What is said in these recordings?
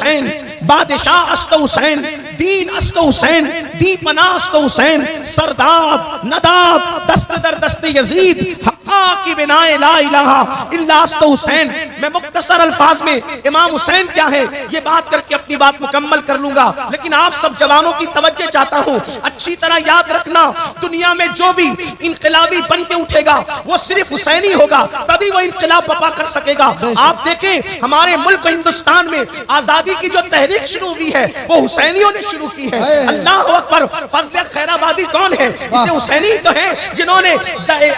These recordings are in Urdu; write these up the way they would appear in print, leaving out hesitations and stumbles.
حسین، بادشاہ است حسین، دین است حسین، دی پناہ است حسین، سرداد نداد دست در دست یزید، حقا کی بنائے لا الہ الا است حسین۔ میں مختصر الفاظ میں امام حسین کیا ہے یہ بات کر کے اپنی بات مکمل کر لوں گا، لیکن آپ سب جوانوں کی توجہ چاہتا ہوں، اچھی طرح یاد رکھنا، دنیا میں جو بھی انقلابی بن کے اٹھے گا وہ صرف حسینی ہوگا، تبھی وہ انقلاب بپا کر سکے گا۔ آپ دیکھیں ہمارے ملک ہندوستان میں آزادی کی جو تحریک شروع ہوئی ہے وہ حسینیوں نے شروع کی ہے۔ اللہ اکبر۔ فضل خیر آبادی کون ہے؟ اسے حسینی تو ہیں جنہوں نے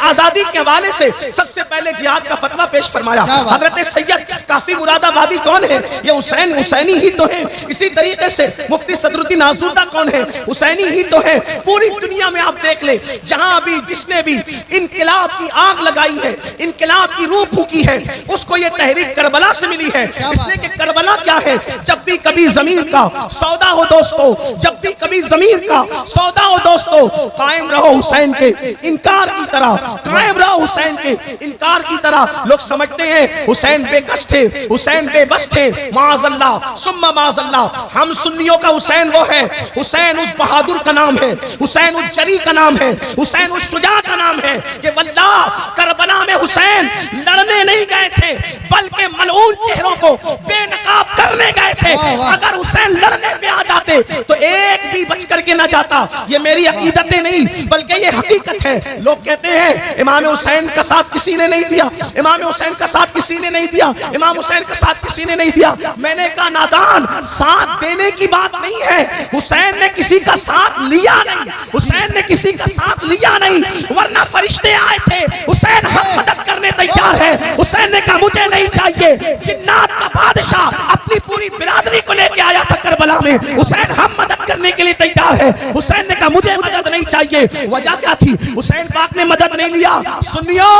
آزادی کے حوالے سے سب سے پہلے جہاد کا فتویٰ پیش فرمایا۔ حضرت سید کافی مراد آبادی کون ہے؟ یہ حسینی ہی تو ہیں۔ اسی طریقے سے مفتی صدر الدین آزردہ کون ہے؟ حسینی ہی تو ہے۔ پوری دنیا میں آپ دیکھ لیں جہاں بھی جس نے بھی انقلاب کی آگ لگائی ہے، انقلاب کی روح پھونکی ہے، اس کو یہ تحریک کربلا سے ملی ہے۔ اس لیے کہ کربلا کیا ہے؟ جب بھی کبھی ضمیر کا سودا ہو دوستو، جب بھی کبھی ضمیر کا سودا ہو دوستو، قائم رہو حسین کے انکار کی طرح، قائم رہو حسین کے انکار کی طرح۔ لوگ سمجھتے ہیں حسین بے کس تھے، حسین بے بس تھے، معاذ اللہ ثم معاذ اللہ۔ ہم سنیوں کا حسین وہ ہے، حسین اس بہادر کا نام ہے، حسین اس جری کا نام ہے، حسین اس شجاع کا نام ہے کہ واللہ کربلا میں حسین لڑنے نہیں گئے تھے بلکہ ملعون چہروں کو بے نقاب کرنے گئے تھے۔ اگر حسین لڑنے پہ آ جاتے تو ایک بھی بچ کر کے نہ جاتا۔ یہ میری عقیدتیں نہیں بلکہ یہ حقیقت ہے۔ لوگ کہتے ہیں امام حسین کا ساتھ کسی نے نہیں دیا، امام حسین کا ساتھ کسی نے نہیں دیا، امام حسین کا ساتھ کسی نے نہیں دیا۔ میں نے کہا نادان، ساتھ دینے کی بات نہیں ہے، حسین نے کسی کا ساتھ لیا نہیں، حسین نے کسی کا ساتھ لیا نہیں، ورنہ فرشتے آئے تھے حسین ہم مدد کرنے تیار ہے۔ حسین نے کہا مجھے نہیں چاہیے، جنات کا بادشاہ اپنی پوری برادری کو لے کے آیا تھا کربلا میں، حسین ہم مدد کرنے کے لیے تیار ہے۔ حسین نے کہا مجھے مدد نہیں چاہیے۔ وجہ کیا تھی؟ حسین پاک نے مدد نہیں لیا۔ سنیو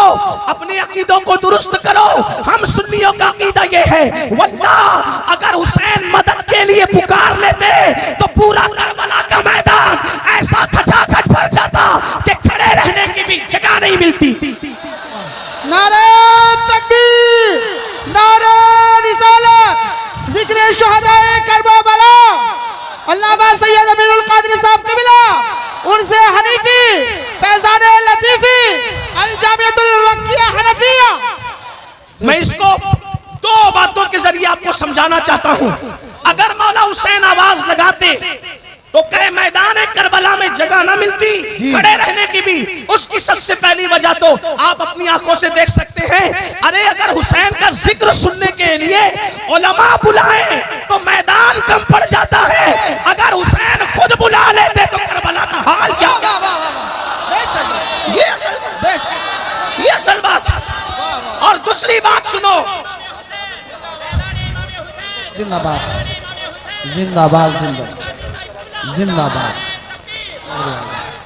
اپنے عقیدوں کو درست کرو۔ ہم سنیوں کا عقیدہ یہ ہے واللہ اگر حسین مدد کے لیے پکار لیتے تو پورا کربلا کا میدان ایسا کھچا کھچ بھر جاتا کہ کھڑے رہنے کی بھی جگہ نہیں ملتی۔ نعرہ تکبیر، نعرہ رسالت، ذکر شہداء کربلا، علامہ سید امین القادری صاحب قبلہ، ان سے حنیفی، فیضان لطیفی، الجامعۃ الوقیہ حنفیہ۔ میں اس کو دو باتوں کے ذریعے آپ کو سمجھانا چاہتا ہوں۔ اگر مولا حسین آواز لگاتے تو کہ میدان کربلا میں جگہ نہ ملتی کھڑے رہنے کی بھی، اس کی سب سے پہلی وجہ تو آپ اپنی آنکھوں سے دیکھ سکتے ہیں۔ ارے اگر حسین کا ذکر سننے کے لیے علماء بلائیں تو میدان کم پڑ جاتا ہے، اگر حسین خود بلا لیتے تو کربلا کا حال کیا؟ یہ اصل بات ہے۔ اور دوسری بات سنو، زندہ باد، زندہ باد، زندہ زندہ باد۔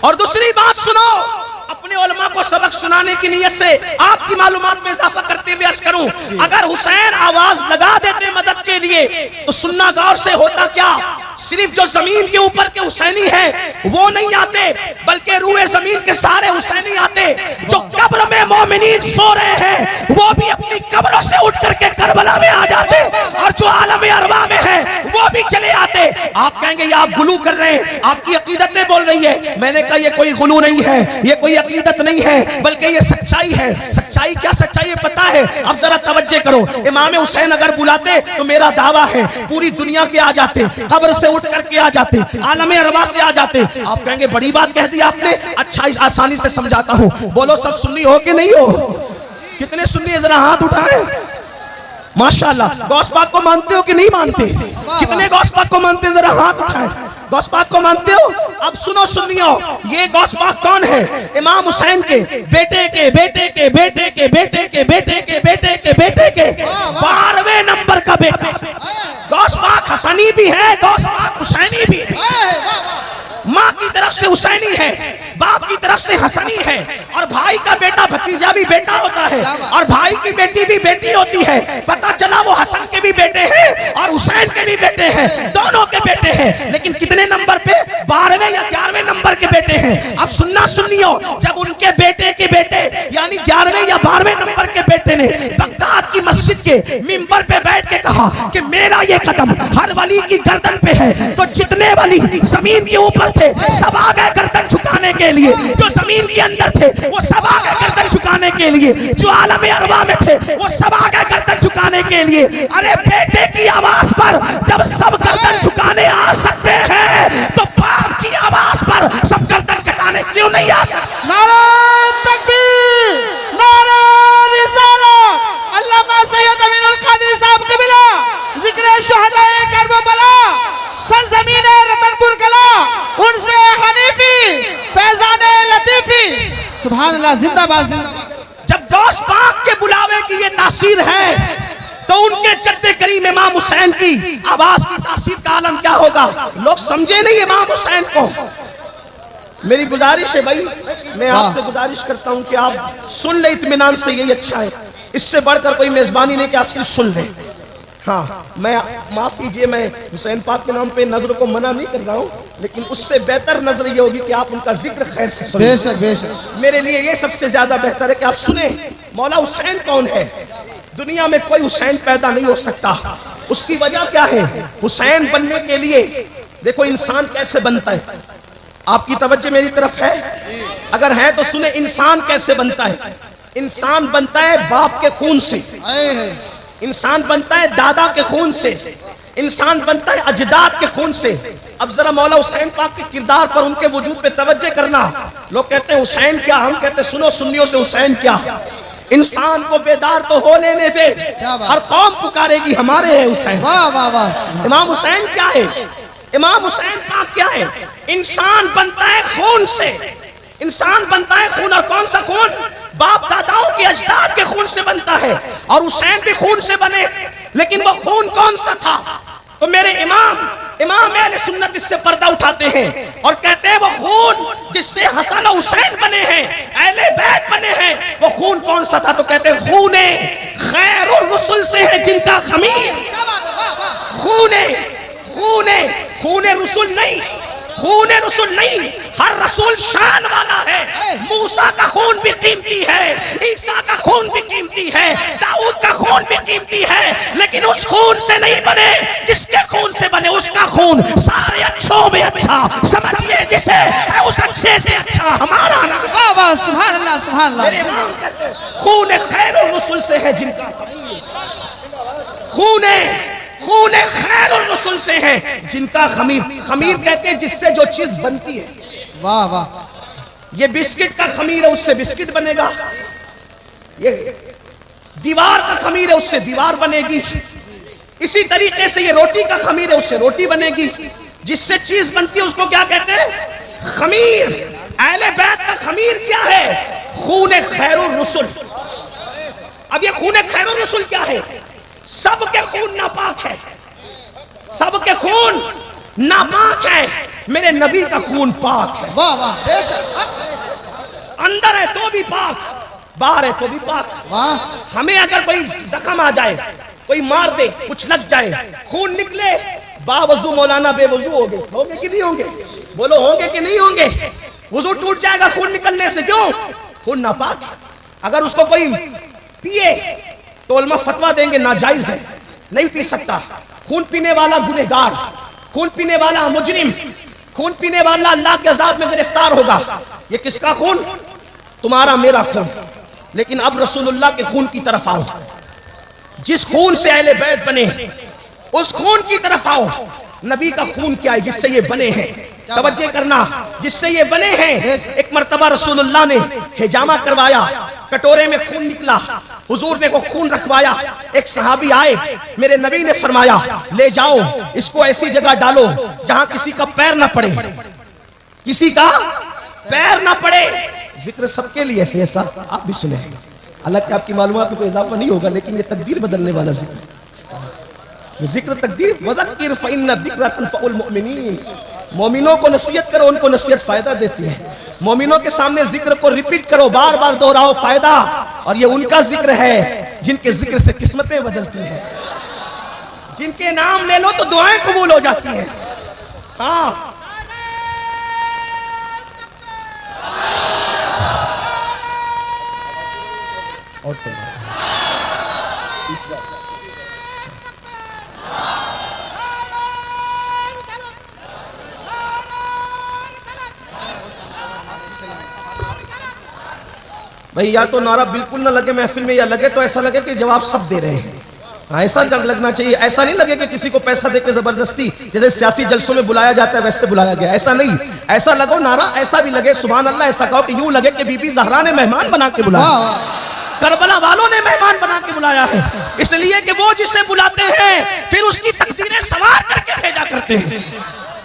اور دوسری بات سنو، اپنے علماء کو سبق سنانے کی نیت سے آپ کی معلومات میں اضافہ کرتے ہوئے عرض کروں، اگر حسین آواز لگا دیتے مدد کے لیے تو سننا غور سے ہوتا کیا؟ صرف جو زمین کے اوپر کے حسینی ہیں وہ نہیں آتے بلکہ روئے زمین کے سارے حسینی آتے۔ جو قبر میں مومنین سو رہے ہیں وہ بھی اپنی قبروں سے اٹھ کر کے کربلا میں آ جاتے، اور جو عالم ارواح میں ہیں وہ بھی چلے آتے۔ آپ کہیں گے یہ آپ غلو کر رہے ہیں، آپ کی عقیدتیں بول رہی ہے۔ میں نے کہا یہ کوئی غلو نہیں ہے، یہ کوئی عقیدت نہیں ہے بلکہ یہ سچائی ہے۔ سچائی کیا؟ سچائی پتہ ہے؟ اب ذرا توجہ کرو، امام حسین اگر بلاتے تو میرا دعویٰ ہے پوری دنیا کے آ جاتے، قبر سے اٹھ کر کے آ جاتے، عالم ارواح سے آ جاتے۔ آپ کہیں گے بڑی بات کہہ دی آپ نے، اچھا اس آسانی سے سمجھاتا ہوں۔ بولو سب سنی ہو کہ نہیں ہو؟ کتنے سنی ہیں ذرا ہاتھ اٹھائیں۔ ماشاءاللہ۔ غوث پاک کو مانتے ہو کہ نہیں مانتے؟ کتنے غوث پاک کو مانتے ہیں ذرا ہاتھ اٹھائیں۔ غوث پاک کو مانتے ہو؟ اب سنو سنیو، یہ غوث پاک کون ہے؟ امام حسین کے بیٹے کے بیٹے کے بیٹے کے بیٹے کے بیٹے کے بیٹے کے بیٹے کے 12ویں نمبر کا بیٹا۔ غوث پاک حسنی بھی ہے، غوث پاک حسینی بھی ہے۔ ماں کی طرف سے حسینی ہے، باپ کی طرف سے حسنی ہے، اور بھائی کا بیٹا بھتیجا بھی بیٹا ہوتا ہے، اور بھائی کی بیٹی بھی بیٹی ہوتی ہے۔ پتہ چلا وہ حسن کے بھی بیٹے ہیں اور حسین کے بھی بیٹے ہیں، دونوں کے بیٹے ہیں، لیکن کتنے نمبر پہ؟ 12ویں یا 11ویں نمبر کے بیٹے ہیں۔ اب سننا سنیو، جب ان کے بیٹے کے بیٹے یعنی 11ویں یا 12ویں نمبر کے بیٹے نے بغداد کی کی مسجد کے منبر پہ بیٹھ کے کہا کہ میرا یہ قدم ہر ولی کی گردن پہ ہے، تو جتنے ولی زمین کے اوپر تھے سب آ گئے گردن جھکانے کے لیے، جو زمین کے اندر تھے وہ سب آ گئے گردن جھکانے کے لیے، جو عالم ارواح میں تھے وہ سب آ گئے گردن جھکانے کے لیے۔ ارے بیٹے کی آواز پر جب سب گردن جھکانے آ سکتے ہیں تو باپ کی آواز پر سب گردن کٹانے کیوں نہیں آ سکتے؟ نعرہ تکبیر، نعرہ رسالت، علامہ سید امین القادری صاحب قبلہ، ذکر شہداء کربلا، سرزمین رتن پور کلا، ان سے حنیفی، فیضان لطیفی، سبحان اللہ، زندہ باد زندہ باد۔ جب غوث پاک کے بلاوے کی یہ تاثیر ہے تو ان کے جد کریم امام حسین کی آواز کی تاثیر کا عالم کیا ہوگا؟ لوگ سمجھے نہیں امام حسین کو۔ میری گزارش ہے بھائی، میں آپ سے گزارش کرتا ہوں کہ آپ سن لیں اطمینان سے، یہی اچھا ہے، اس سے بڑھ کر کوئی میزبانی نہیں کہ آپ صرف سن لیں۔ ہاں میں معاف کیجئے، میں حسین پاک کے نام پہ نظر کو منع نہیں کر رہا ہوں، لیکن اس سے بہتر نظر یہ ہوگی کہ آپ ان کا ذکر خیر سے سنیں۔ بے شک بے شک، میرے لیے یہ سب سے زیادہ بہتر ہے کہ آپ سنیں مولا حسین کون ہے۔ دنیا میں کوئی حسین پیدا نہیں ہو سکتا، اس کی وجہ کیا ہے؟ حسین بننے کے لیے دیکھو انسان کیسے بنتا ہے، آپ کی توجہ میری طرف ہے؟ اگر ہے تو سنیں انسان کیسے بنتا ہے۔ انسان بنتا ہے باپ کے خون سے، انسان بنتا ہے دادا کے خون سے، انسان بنتا ہے اجداد کے خون سے۔ اب ذرا مولا حسین پاک کے کردار پر، ان کے وجود پہ توجہ کرنا۔ لوگ کہتے ہیں حسین کیا، ہم کہتے ہیں سنو سنیوں سے حسین کیا۔ انسان کو بیدار تو ہو لینے دے، ہر قوم پکارے گی ہمارے ہیں حسین۔ واہ واہ واہ، امام حسین کیا ہے؟ امام حسین پاک کیا ہے؟ انسان بنتا ہے خون سے، انسان بنتا ہے خون، اور کون سا خون؟ باپ داداؤں کے اجداد کے خون سے بنتا ہے، اور حسین بھی خون سے بنے، لیکن وہ خون کون سا تھا؟ تو میرے امام اہل سنت اس سے پردہ اٹھاتے ہیں اور کہتے ہیں وہ خون جس سے حسن و حسین بنے ہیں، اہل بیت بنے ہیں، وہ خون کون سا تھا؟ تو کہتے ہیں خون خیر الرسل سے ہے جن کا خمیر۔ خون رسول نہیں، خون رسول نہیں، ہر رسول شان والا ہے۔ موسیٰ کا خون بھی قیمتی ہے، عیسیٰ کا خون بھی قیمتی ہے، داؤد کا خون بھی قیمتی ہے، لیکن اس خون سے نہیں بنے جس کے خون سے بنے۔ اس کا خون سارے اچھوں میں اچھا، سمجھئے جسے اس اچھے سے اچھا ہمارا نبی۔ واہ واہ، سبحان اللہ سبحان میرے اللہ۔ امام کہتے ہیں خون خیر الرسل سے ہے جن کا خمیر، خون خیر الرسل سے ہے جن کا خمیر۔ خمیر کہتے ہیں جس سے جو چیز بنتی ہے۔ واہ واہ، یہ بسکٹ کا خمیر ہے، اس سے بسکٹ بنے گا۔ یہ دیوار کا خمیر ہے، اس سے دیوار بنے گی۔ اسی طریقے سے یہ روٹی کا خمیر ہے، اس سے روٹی بنے گی۔ جس سے چیز بنتی ہے اس کو کیا کہتے ہیں؟ خمیر۔ اہل بیت کا خمیر کیا ہے؟ خون خیر الرسل۔ اب یہ خون خیر الرسل کیا ہے؟ سب کے خون ناپاک ہے، سب کے خون ناپاک ہے، میرے نبی کا خون پاک ہے۔ واہ واہ، بے شک، اندر ہے تو بھی پاک، باہر ہے تو بھی پاک۔ واہ، ہمیں اگر کوئی زخم آ جائے، کوئی مار دے، کچھ لگ جائے، خون نکلے، باوضو مولانا بے وضو ہو گئے، ہوں گے کہ نہیں ہوں گے؟ بولو ہوں گے کہ نہیں ہوں گے؟ وضو ٹوٹ جائے گا خون نکلنے سے، کیوں؟ خون ناپاک۔ اگر اس کو کوئی پیے تو علماء فتویٰ دیں گے ناجائز ہے، نہیں پی سکتا۔ خون پینے والا گنہگار، خون پینے والا مجرم، خون پینے والا اللہ کے عذاب میں گرفتار ہوگا۔ یہ کس کا خون؟ تمہارا میرا خون۔ لیکن اب رسول اللہ کے خون کی طرف آؤ، جس خون سے اہل بیت بنے اس خون کی طرف آؤ۔ نبی کا خون کیا ہے جس سے یہ بنے ہیں؟ توجہ کرنا، جس سے یہ بنے ہیں۔ ایک مرتبہ رسول اللہ نے حجامہ کروایا، کٹورے میں خون نکلا، حضور نے وہ خون رکھوایا۔ ایک صحابی آئے، میرے نبی نے فرمایا لے جاؤ اس کو ایسی جگہ ڈالو جہاں کسی کا پیر نہ پڑے، کسی کا پیر نہ پڑے۔ ذکر سب کے لیے ایسا آپ بھی سنیں، حالانکہ آپ کی معلومات میں کوئی اضافہ نہیں ہوگا، لیکن یہ تقدیر بدلنے والا ذکر، یہ ذکر تقدیر۔ وَذَكِّرْ فَإِنَّ الذِّكْرَ تَنفَعُ الْمُؤْمِنِينَ۔ مومنوں کو نصیحت کرو، ان کو نصیحت فائدہ دیتی ہے۔ مومنوں کے سامنے ذکر کو ریپیٹ کرو، بار بار دہراؤ، فائدہ۔ اور یہ ان کا ذکر ہے جن کے ذکر سے قسمتیں بدلتی ہیں، جن کے نام لے لو تو دعائیں قبول ہو جاتی ہیں۔ ہاں بھئی یا تو نعرہ بالکل نہ لگے محفل میں، یا لگے تو ایسا لگے کہ جواب سب دے رہے ہیں. ایسا لگنا چاہیے. ایسا نہیں لگے کہ کسی کو پیسہ دے کے زبردستی جیسے سیاسی جلسوں میں بلایا جاتا ہے ویسے بلایا گیا. ایسا نہیں. ایسا لگو نعرہ ایسا بھی لگے سبحان اللہ. ایسا کہو کہ یوں لگے کہ بی بی زہرا نے مہمان بنا کے بلایا، کربلا والوں نے مہمان بنا کے بلایا ہے. اس لیے کہ وہ جسے بلاتے ہیں پھر اس کی تقدیریں سوار کر کے بھیجا کرتے ہیں.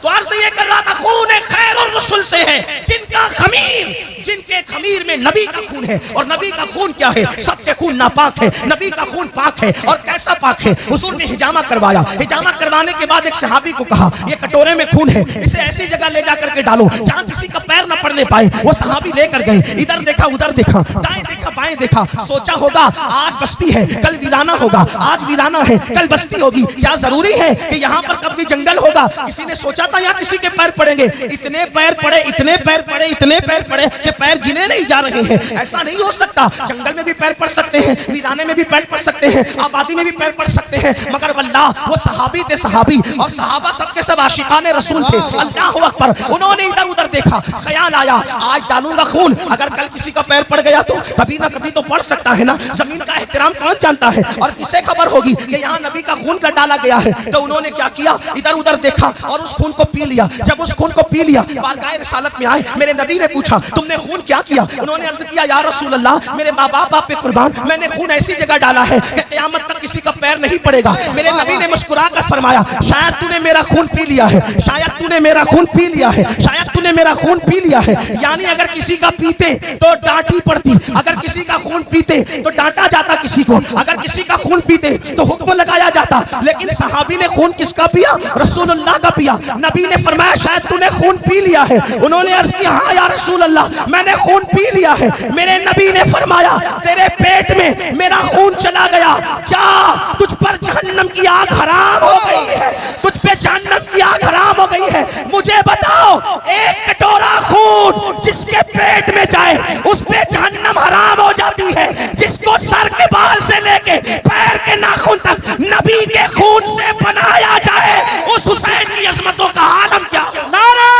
تو عرض یہ کر رہا تھا خون خیر الرسل سے ہے جن کا خمیر، جن کے خمیر میں نبی کا خون ہے. اور نبی کا خون کیا ہے؟ سب کے خون ناپاک ہے، نبی کا خون پاک ہے. اور کیسا پاک ہے؟ حضور نے حجامہ کروایا. حجامہ کروانے کے بعد ایک صحابی کو کہا یہ کٹورے میں خون ہے، اسے ایسی جگہ لے جا کر کے ڈالو جہاں کسی کا پیر نہ پڑنے پائے. وہ صحابی لے کر گئے. ادھر دیکھا ادھر دیکھا، دائیں دیکھا بائیں دیکھا. سوچا ہوگا آج بستی ہے کل ویرانہ ہوگا، آج ویرانہ ہے کل بستی ہوگی. کیا ضروری ہے کہ یہاں پر کبھی جنگل ہوگا؟ کسی نے سوچا تھا یا کسی کے پیر پڑیں گے؟ اتنے پیر پڑے، اتنے پیر پڑے، اتنے پیر پڑے کہ پیر گنے نہیں جا رہے ہیں. ایسا نہیں ہو سکتا. جنگل میں بھی پیر پڑ سکتے ہیں، ویرانے میں بھی پیر پڑ سکتے ہیں، آبادی میں بھی پیر پڑ سکتے ہیں. مگر واللہ وہ صحابی تھے صحابی، اور صحابہ سب کے سب عاشقان رسول تھے. اللہ اکبر. انہوں نے ادھر ادھر دیکھا، خیال آیا آج ڈالوں گا خون، اگر کل کسی کا پیر پڑ گیا تو کبھی نہ کبھی تو پڑ سکتا ہے نا. زمین کا احترام کون جانتا ہے؟ اور کسے خبر ہوگی کہ یہاں نبی کا خون ڈالا گیا ہے؟ تو انہوں نے کیا کیا؟ ادھر ادھر دیکھا اور اس خون کو پی لیا. جب اس خون کو پی لیا بارگاہ رسالت میں آئے. میرے نبی نے پوچھا تم نے خون کیا کیا؟ انہوں نے عرض کیا یا رسول اللہ میرے ماں باپ آپ پہ قربان، میں نے خون ایسی جگہ ڈالا ہے کہ قیامت تک کسی کا پیر نہیں پڑے گا. میرے نبی نے مسکرا کر فرمایا شاید تو نے میرا خون پی لیا ہے، شاید تو نے میرا خون پی لیا ہے، شاید تو نے میرا خون پی لیا ہے. یعنی اگر کسی کا پیتے تو ڈانٹی پڑتی، اگر کسی کا خون پیتے تو ڈانٹا جاتا کسی کو، اگر کسی کا خون پیتے تو حکم لگایا جاتا. لیکن صحابی نے خون کس کا پیا؟ رسول اللہ کا پیا. نبی نے فرمایا شاید تو نے خون پی لیا ہے. انہوں نے عرض کیا ہاں یا رسول اللہ میں نے خون پی لیا ہے. میرے نبی نے فرمایا تیرے پیٹ میں میرا خون چلا گیا، جا تجھ پر جہنم کی آگ حرام ہو گئی ہے، تجھ پہ جہنم کی آگ حرام ہو گئی ہے. مجھے بتاؤ ایک کٹورا خون جس کے پیٹ میں جائے اس پہ جہنم حرام ہو جاتی ہے، جس کو سر کے بال سے لے کے پیر کے ناخن تک نبی کے خون سے بنایا جائے، اس حسین کی عظمتوں کا عالم کیا ہو. نعرہ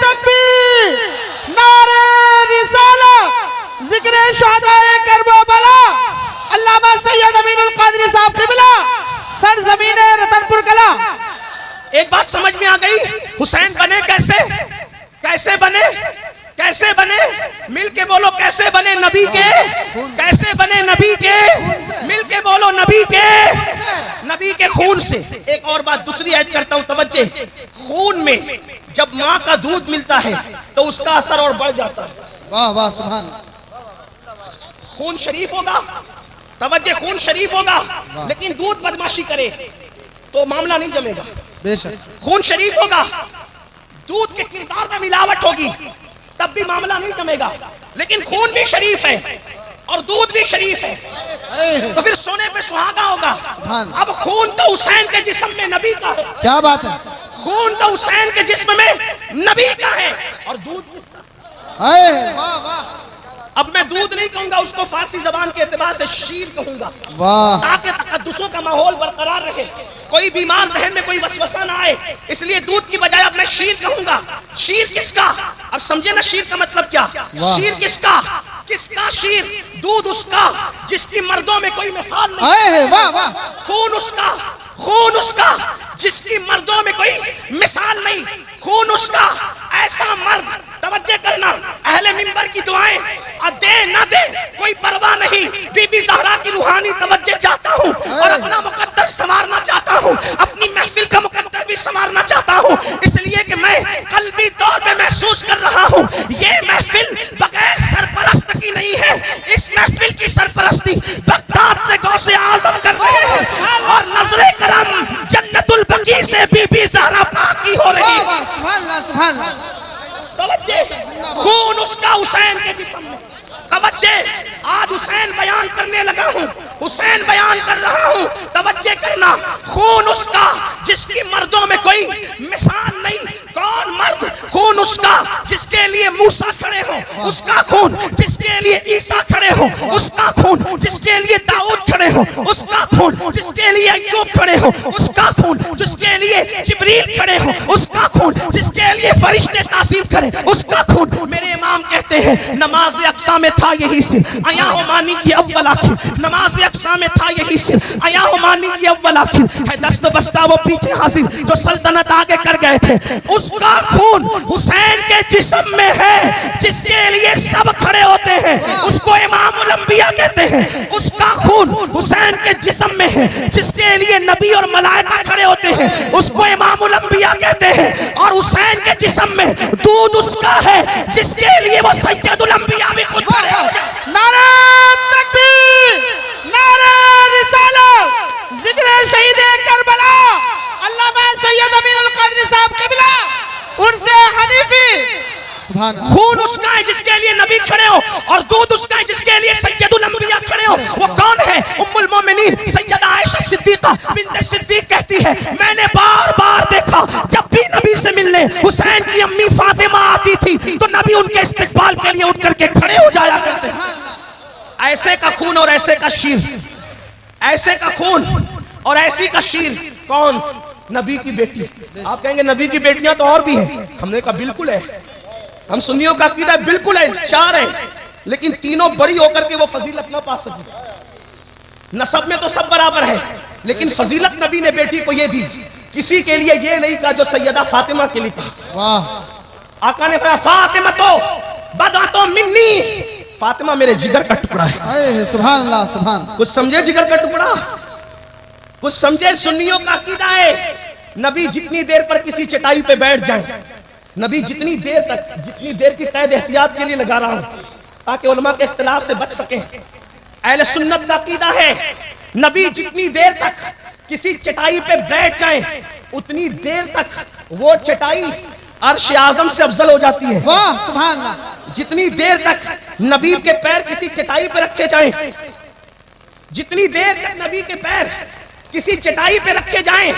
تکبیر، نعرہ رسالت، ذکر شہداء کربلا. علامہ سید امین القادری صاحب قبلہ، سرزمین رتن پور کلا. ایک بات سمجھ میں آ گئی حسین بنے کیسے؟ کیسے بنے؟ کیسے بنے؟ مل کے بولو کیسے بنے؟ نبی کے. کیسے بنے؟ نبی کے. مل کے بولو نبی کے. نبی کے خون سے. ایک اور بات دوسری ایڈ کرتا ہوں توجہ. خون میں جب ماں کا دودھ ملتا ہے تو اس کا اثر اور بڑھ جاتا ہے. واہ واہ سبحان. خون شریف ہوگا، توجہ خون شریف ہوگا، لیکن دودھ بدماشی کرے تو معاملہ نہیں جمے گا. بے شک. خون شریف ہوگا، دودھ کے کردار میں ملاوٹ ہوگی تب بھی معاملہ نہیں جمے گا. لیکن خون بھی شریف ہے اور دودھ بھی شریف ہے تو پھر سونے پہ سہاگا ہوگا. اب خون تو حسین کے جسم میں نبی کا ہے. کیا بات ہے. خون تو حسین کے جسم میں نبی کا ہے اور دودھ کس کا؟ واہ واہ. اب میں دودھ نہیں کہوں گا، اس کو فارسی زبان کے اعتبار سے شیر کہوں گا واہ. تاکہ تقدسوں کا ماحول برقرار رہے، کوئی بیمار ذہن میں کوئی وسوسہ نہ آئے. اس لیے دودھ کی بجائے اب میں شیر کہوں گا. شیر کس کا؟ اب سمجھے نا شیر کا مطلب کیا؟ شیر کس کا؟ کس کا شیر؟ دودھ اس کا جس کی مردوں میں کوئی مثال نہیں. واہ واہ. خون اس کا، خون اس کا جس کی مردوں میں کوئی مثال نہیں. خون اس کا ایسا مرد. توجہ کرنا اہل منبر کی دعائیں دے نہ دے کوئی پرواہ نہیں. بی بی زہرا کی روحانی توجہ چاہتا ہوں اور اپنا مقدر سنوارنا چاہتا ہوں، اپنی محفل کا مقدر بھی سنوارنا چاہتا ہوں. اس لیے کہ میں قلبی طور پہ محسوس کر رہا ہوں یہ محفل بغیر سرپرست کی نہیں ہے. اس محفل کی سرپرستی بغداد سے غوث اعظم کر رہے ہیں اور نظر کرم جنت البقیع سے بی بی زہرا پاک کی ہو رہی ہے. سبحان اللہ سبحان اللہ. توجہ خون اس کا حسین کے جسم میں. توجہ آج حسین بیان کرنے لگا ہوں، حسین بیان کر رہا ہوں. توجہ کرنا خون اس کا جس کی مردوں میں کوئی مثال نہیں. کون مرد خون اس کا جس کے لیے موسیٰ کھڑے ہو، اس کا خون جس کے لیے عیسیٰ کھڑے ہو، اس کا خون جس کے لیے داؤد کھڑے ہو، اس کا خون جس کے لیے ایوب کھڑے ہو، اس کا خون جس کے لیے جبریل کھڑے ہو، اس کا خون جس کے لیے فرشتے تعظیم کریں، اس کا خون۔ میرے امام کہتے ہیں نماز اقصا میں تھا یہی سر، آیا ہو مانی کی اول آخر، نماز اقصا میں تھا یہی سر، آیا ہو مانی کی اول آخر، ہے دست بستہ وہ پیچھے حاضر جو سلطنت آگے کر گئے تھے، اس کا خون حسین کے جسم میں ہے جس کے لیے سب کھڑے ہوتے ہیں، اس کو امام الانبیاء کہتے ہیں، اس کا خون حسین کے جسم میں ہے جس کے لیے نبی اور ملائکہ کھڑے ہوتے ہیں، اس کو امام الانبیاء کہتے ہیں، اور حسین کے جسم میں دودھ اس کا ہے جس کے لیے وہ سید الانبیاء بھی خود کھڑے ہو جائے۔ نعرہ تکبیر، نعرہ رسالت، ذکر شہید کربلا علامہ سید امین القادری صاحب قبلہ عرس حنیفی۔ خون اس کا ہے جس کے لیے نبی کھڑے ہو، اور دودھ اس کا ہے جس کے لیے سید الانبیاء کھڑے ہو۔ وہ کون ہے؟ ام المومنین سیدہ عائشہ صدیقہ بنت صدیق کہتی ہے میں نے بار بار دیکھا جب بھی نبی سے ملنے حسین کی امی فاطمہ آتی تھی تو نبی ان کے استقبال کے لیے اٹھ کر کے کھڑے ہو جایا کرتے۔ ایسے کا خون اور ایسے کا شیر، ایسے کا خون اور ایسی کا شیر کون؟ نبی کی بیٹی۔ آپ کہیں گے نبی کی بیٹیاں تو اور بھی ہیں، ہم نے کہا بالکل ہے، ہم سنیوں کا عقیدہ بالکل ہے، 4 ہے، لیکن تینوں بڑی ہو کر کے وہ فضیلت نہ پا سکی۔ نسب میں تو سب برابر ہے، لیکن فضیلت نبی نے بیٹی کو یہ دی، کسی کے لیے یہ نہیں کہا جو سیدہ فاطمہ کے لیے کہا۔ آقا نے فرمایا فاطمہ تو بدعۃ منی، فاطمہ میرے جگر کا ٹکڑا ہے۔ سبحان اللہ، سبحان۔ کچھ سمجھے جگر کا ٹکڑا؟ کچھ سمجھے سنیوں کا عقیدہ ہے نبی جتنی دیر پر کسی چٹائی پہ بیٹھ جائیں، نبی جتنی دیر تک، جتنی دیر کی قید احتیاط کے لیے لگا رہا ہوں تاکہ علماء کے اختلاف سے بچ سکیں، اہل سنت کا عقیدہ ہے نبی جتنی دیر تک کسی چٹائی پہ بیٹھ جائیں اتنی دیر تک وہ چٹائی عرش اعظم سے افضل ہو جاتی ہے۔ واہ سبحان اللہ۔ جتنی دیر تک نبی کے پیر کسی چٹائی پہ رکھے جائیں، جتنی دیر تک نبی کے پیر کسی چٹائی پہ رکھے جائیں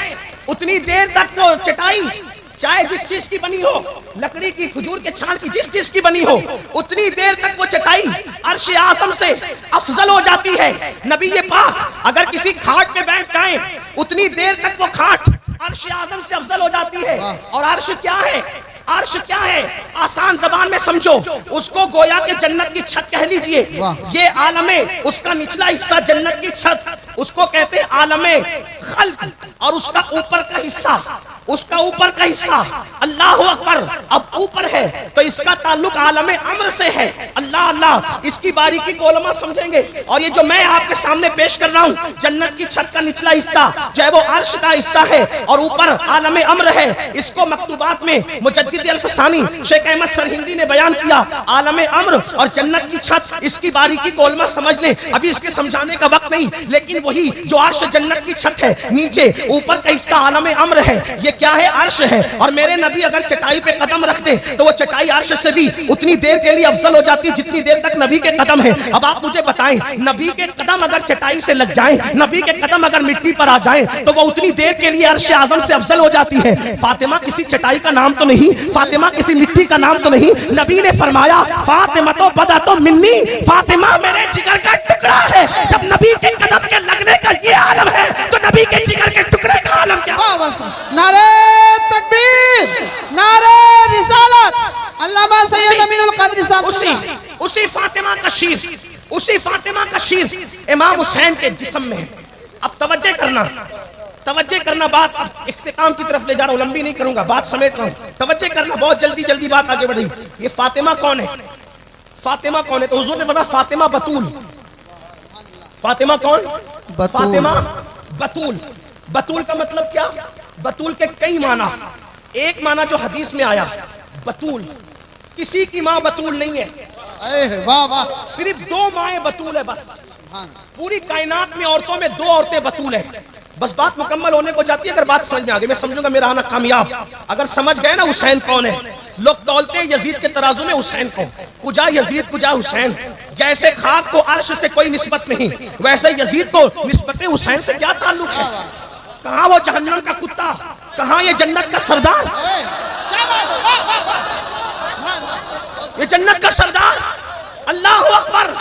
اتنی دیر تک وہ چٹائی چاہے جس چیز کی بنی ہو، لکڑی کی، کھجور کے چھال کی، جس چیز کی بنی ہو، اتنی دیر تک وہ چٹائی عرش اعظم سے افضل ہو جاتی ہے۔ نبی پاک اگر کسی کھاٹ پہ بیٹھ جائیں اتنی دیر تک وہ کھاٹ عرش اعظم سے افضل ہو جاتی ہے۔ اور عرش کیا ہے؟ عرش کیا ہے؟ آسان زبان میں سمجھو، اس کو گویا کہ جنت کی چھت کہہ لیجئے۔ یہ عالم ہے، اس کا نچلا حصہ جنت کی چھت، اس کو کہتے ہیں عالم خلق، اور اس کا اوپر کا حصہ، اس کا اوپر کا حصہ اللہ اکبر اب اوپر ہے تو اس کا تعلق عالم امر سے ہے۔ اللہ اللہ، اس کی باریکی کو علماء سمجھیں گے۔ اور یہ جو میں آپ کے سامنے پیش کر رہا ہوں جنت کی چھت کا نچلا حصہ جو ہے وہ عرش کا حصہ ہے اور اوپر عالم امر ہے۔ اس کو مکتوبات میں مجدد الفسانی شیخ احمد سرہندی نے بیان کیا، عالم امر اور جنت کی چھت، اس کی باریکی کو علماء سمجھ لیں، ابھی اس کے سمجھانے کا وقت نہیں، لیکن وہی جو عرش جنت کی چھت ہے، نیچے اوپر کا حصہ عالم امر ہے، یہ کیا ہے؟ عرش ہے۔ اور میرے نبی اگر چٹائی پہ قدم رکھ دیں تو وہ چٹائی عرش سے بھی اتنی دیر کے لیے افضل ہو جاتی ہے جتنی دیر تک نبی کے قدم ہے۔ اب آپ مجھے بتائیں نبی کے قدم اگر چٹائی سے لگ جائیں، نبی کے قدم اگر مٹی پر آ جائیں تو وہ اتنی دیر کے لیے عرش اعظم سے افضل ہو جاتی ہے۔ فاطمہ کسی چٹائی کا نام تو نہیں، فاطمہ کسی مٹی کا نام تو نہیں۔ نبی نے فرمایا فاطمہ تو بدعۃ منی، فاطمہ میرے جگر کا ٹکڑا ہے۔ جب نبی کے قدم کے لگنے کا یہ عالم ہے تو نبی کے جگر کے ٹکڑے کا عالم کیا؟ نعرہ تکبیر، نعرہ رسالت، علامہ سید امین القادری صاحب۔ اسی فاطمہ کا شیر، اسی فاطمہ کا شیر امام حسین کے جسم میں ہے۔ اب توجہ کرنا، توجہ کرنا، بات اب اختتام کی طرف لے جا رہا ہوں، لمبی نہیں کروں گا، بات سمیٹ رہا ہوں، توجہ کرنا، بہت جلدی جلدی بات آگے بڑھ رہی۔ یہ فاطمہ کون ہے؟ فاطمہ کون ہے؟ تو حضور نے فرمایا فاطمہ بتول۔ فاطمہ کون؟ فاطمہ بتول۔ بتول کا مطلب کیا؟ بتول کے کئی معنی، ایک معنی جو حدیث میں آیا بتول، کسی کی ماں بتول نہیں ہے، واہ واہ، صرف 2 مائیں بتول ہے بس، پوری کائنات میں عورتوں میں 2 عورتیں بتول ہیں بس۔ بات مکمل ہونے کو جاتی ہے اگر بات سمجھ آ گئی، میں سمجھوں گا میرا آنا کامیاب۔ اگر سمجھ گئے نا حسین کون ہے، لوگ تولتے ہیں یزید کے ترازو میں حسین کو، کجا یزید کجا حسین، جیسے خاک کو عرش سے کوئی نسبت نہیں ویسے یزید کو نسبت حسین سے کیا تعلق ہے؟ کہاں وہ جہنم کا کتا، کہاں یہ جنت کا سردار؟ یہ جنت کا سردار. اللہ اکبر.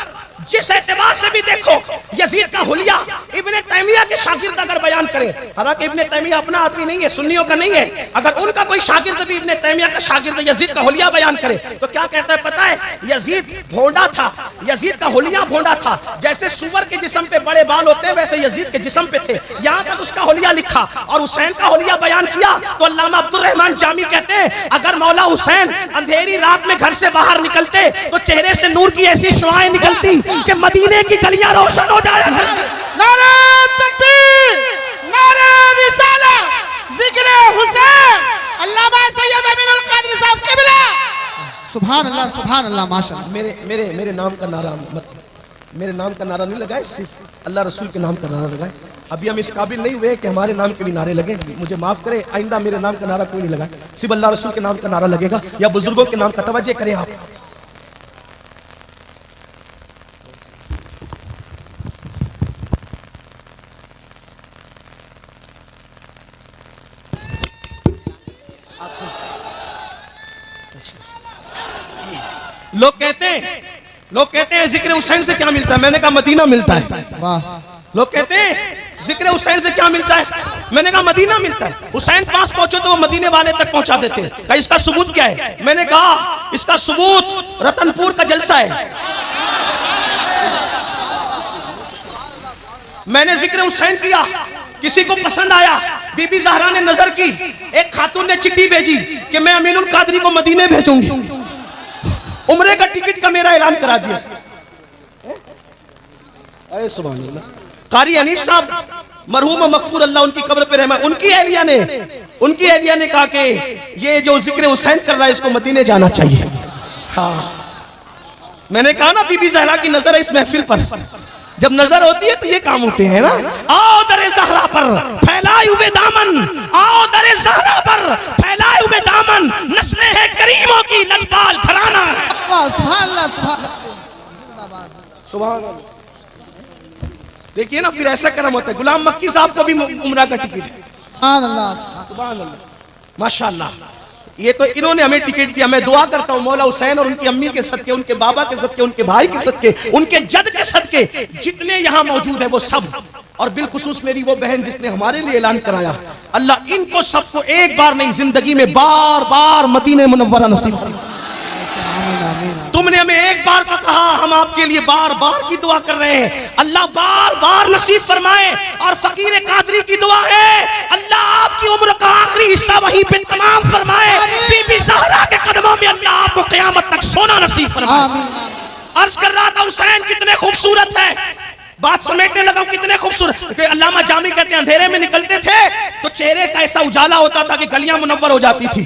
جس اعتبار سے بھی دیکھو یزید کا حلیہ ابن تیمیہ کے شاگرد اگر بیان کرے، حالانکہ ابن تیمیہ اپنا آدمی نہیں ہے، سنیوں کا نہیں ہے، اگر ان کا کوئی شاگرد بھی ابن تیمیہ کا شاگرد یزید کا حلیہ بیان کرے تو کیا کہتا ہے پتہ ہے؟ یزید بھونڈا تھا، یزید کا حلیہ بھونڈا تھا، جیسے سور کے جسم پہ بڑے بال ہوتے ہیں ویسے یزید کے جسم پہ تھے. یہاں تک اس کا حلیہ لکھا. اور حسین کا حلیہ بیان کیا تو علامہ عبد الرحمن جامی کہتے ہیں اگر مولا حسین اندھیری رات میں گھر سے باہر نکلتے تو چہرے سے نور کی ایسی شعاعیں نکلتی کہ مدینے کی گلیاں روشن ہو جایا کرتی. نعرہ تکبیر، نعرہ رسالت، ذکر حسین، علامہ سید امین القادری صاحب قبلہ. سبحان اللہ سبحان اللہ ماشاء اللہ. میرے نام کا نعرہ مت، میرے نام کا نعرہ نہیں لگائے، صرف اللہ رسول کے نام کا نعرہ لگائے. ابھی ہم اس قابل نہیں ہوئے کہ ہمارے نام کے بھی نعرے لگیں. مجھے معاف کرے، آئندہ میرے نام کا نعرہ کوئی نہیں لگائے، صرف اللہ رسول کے نام کا نعرہ لگے گا یا بزرگوں کے نام کا. توجہ کریں آپ. لوگ کہتے ہیں ذکر حسین سے کیا ملتا ہے؟ میں نے کہا مدینہ ملتا ہے. لوگ کہتے ہیں ذکر حسین سے کیا ملتا ہے؟ میں نے کہا مدینہ ملتا ہے. حسین پاس پہنچو تو وہ مدینے والے تک پہنچا دیتے ہیں. کہا اس کا ثبوت کیا ہے؟ میں نے کہا اس کا ثبوت رتن پور کا جلسہ ہے. میں نے ذکر حسین کیا، کسی کو پسند آیا، بی بی زہرا نے نظر کی، ایک خاتون نے چٹھی بھیجی کہ میں امین القادری کو مدینے بھیجوں گی، عمرے کا ٹکٹ کا میرا اعلان کرا دیا. اے سبحان اللہ. قاری حنیف صاحب مرحوم و مغفور اللہ ان کی قبر پہ رحمہ، ان کی اہلیہ نے کہا کہ یہ جو ذکر حسین کر رہا ہے اس کو مدینے جانا چاہیے. ہاں میں نے کہا نا بی بی زہرا کی نظر ہے اس محفل پر، جب نظر ہوتی ہے تو یہ کام ہوتے ہیں نا. آؤ در زہرا پر پھیلائے ہوئے دامن، آؤ در زہرا پر پھیلائے ہوئے دامن، نسلیں ہیں کریموں کی لجپال گھرانہ ہے. سبحان اللہ سبحان سبحان اللہ. دیکھیے نا پھر ایسا کرم ہوتا ہے. غلام مکی صاحب کو بھی عمرہ کا ٹکٹ ہے. سبحان اللہ. سبحان اللہ ماشاءاللہ. یہ تو انہوں نے ہمیں ٹکٹ دیا. میں دعا کرتا ہوں مولا حسین اور ان کی امی کے صدقے، ان کے بابا کے صدقے، ان کے بھائی کے صدقے، ان کے جد کے صدقے، جتنے یہاں موجود ہیں وہ سب، اور بالخصوص میری وہ بہن جس نے ہمارے لیے اعلان کرایا، اللہ ان کو سب کو ایک بار نہیں زندگی میں بار بار مدینہ منورہ نصیب فرمائے. تم نے ہمیں ایک بار کا کہا، ہم آپ کے لیے بار بار کی دعا کر رہے ہیں. اللہ بار بار نصیب فرمائے. اور فقیر قادری کی دعا ہے اللہ آپ کی عمر کا آخری حصہ وہیں پہ تمام فرمائے. بی بی زہرا کے قدموں میں اللہ آپ کو قیامت تک سونا نصیب فرمائے. عرض کر رہا تھا حسین کتنے خوبصورت ہے، بات سمیٹنے لگا کتنے خوبصورت. کہ علامہ جامی کہتے ہیں اندھیرے میں نکلتے تھے تو چہرے کا ایسا اجالا ہوتا تھا کہ گلیاں منور ہو جاتی تھی.